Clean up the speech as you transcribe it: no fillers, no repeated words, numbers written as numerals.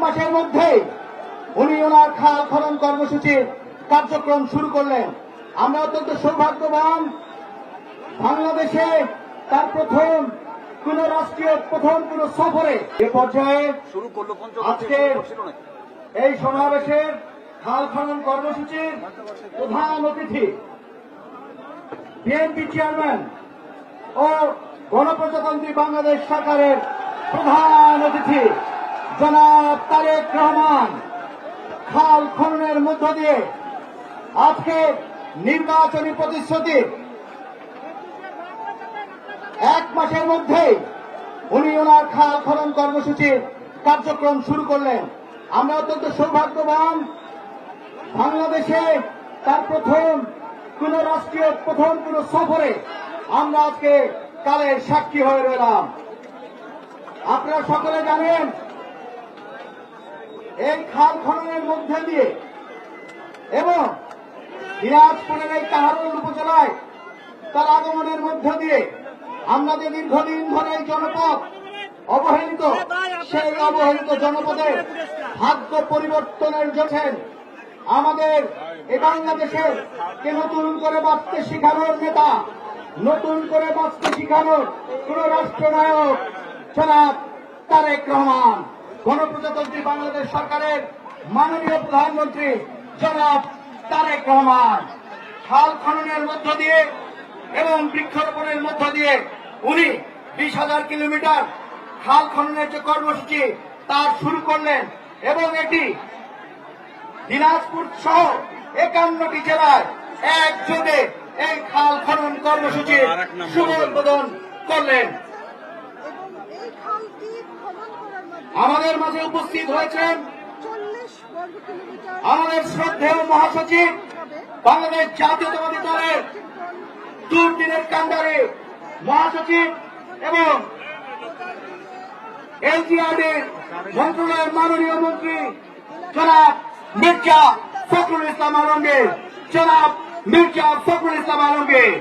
মাসের মধ্যেই উনি ওনার খাল খনন কর্মসূচির কার্যক্রম শুরু করলেন। আমরা অত্যন্ত সৌভাগ্যবান, বাংলাদেশে তার প্রথম কোন সফরে এ পর্যায়ে আজকে এই সমাবেশের খাল খনন কর্মসূচির প্রধান অতিথি বিএনপি চেয়ারম্যান ও গণপ্রজাতন্ত্রী বাংলাদেশ সরকারের প্রধান অতিথি জনাব তারেক রহমান খাল খননের মধ্য দিয়ে আজকে নির্বাচনী প্রতিশ্রুতি 1 মাসের মধ্যেই উনি ওনার খাল খনন কর্মসূচির কার্যক্রম শুরু করলেন। আমরা অত্যন্ত সৌভাগ্যবান, বাংলাদেশে তার প্রথম কোন সফরে আমরা আজকে কালের সাক্ষী হয়ে রইলাম। আপনারা সকলে জানেন, এই খাল খননের মধ্যে দিয়ে এবং দিনাজপুরের এই কাহারোল উপজেলায় তার আগমনের মধ্য দিয়ে আমরা যে দীর্ঘদিন ধরে এই জনপদ অবহেলিত, সেই অবহেলিত জনপদের ভাগ্য পরিবর্তনের জন্য আমাদের এই বাংলাদেশের কে নতুন করে বাঁচতে শিখানোর নেতা, নতুন করে বাঁচতে শিখানোর কোন রাষ্ট্রনায়ক জনাব তারেক রহমান, গণপ্রজাতন্ত্রী বাংলাদেশ সরকারের মাননীয় প্রধানমন্ত্রী জনাব তারেক রহমান খাল খননের মধ্য দিয়ে এবং বৃক্ষরোপণের মধ্য দিয়ে উনি 20,000 কিলোমিটার খাল খননের যে কর্মসূচি তার শুরু করলেন এবং এটি দিনাজপুর সহ 51টি জেলায় একযোগে এই খাল খনন কর্মসূচির শুভ উদ্বোধন করলেন। আমাদের মাঝে উপস্থিত হয়েছেন আমাদের শ্রদ্ধেয় মহাসচিব, বাংলাদেশ জাতীয়তাবাদী দলের দুর্দিনের কান্ডারি মহাসচিব এবং এলজিআরডির মন্ত্রণালয়ের মাননীয় মন্ত্রী জনাব মির্জা ফখরুল ইসলাম আলমগীর।